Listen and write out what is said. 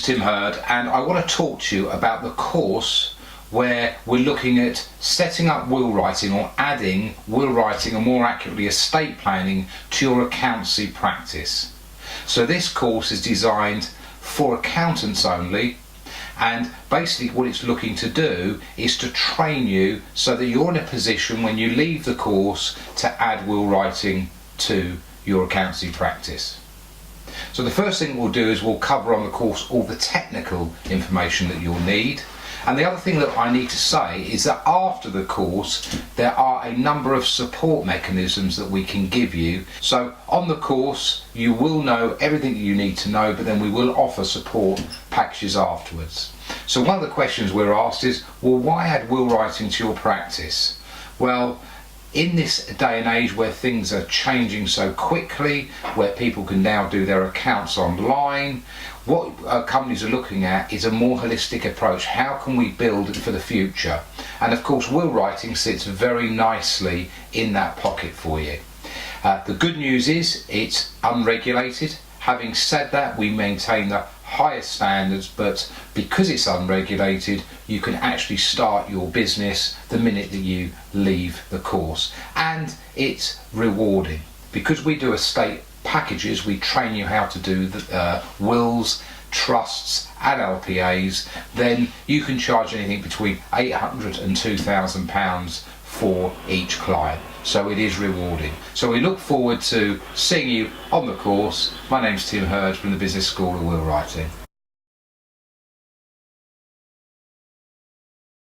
Tim Hurd, and I want to talk to you about the course where we're looking at setting up will writing, or adding will writing, or more accurately estate planning, to your accountancy practice. So this course is designed for accountants only, and basically what it's looking to do is to train you so that you're in a position when you leave the course to add will writing to your accountancy practice. So the first thing we'll do is we'll cover on the course all the technical information that you'll need. And the other thing that I need to say is that after the course there are a number of support mechanisms that we can give you. So on the course you will know everything that you need to know, but then we will offer support packages afterwards. So one of the questions we're asked is, well, why add will writing to your practice? Well, in this day and age where things are changing so quickly, where people can now do their accounts online, what companies are looking at is a more holistic approach. How can we build for the future? And of course will writing sits very nicely in that pocket for you. The good news is it's unregulated. Having said that, we maintain the highest standards, but because it's unregulated, you can actually start your business the minute that you leave the course, and it's rewarding. Because we do estate packages, we train you how to do the wills, trusts and LPAs, then you can charge anything between £800 and £2,000 for each client. So it is rewarding. So we look forward to seeing you on the course. My name's Tim Hurd from the Business School of Will Writing.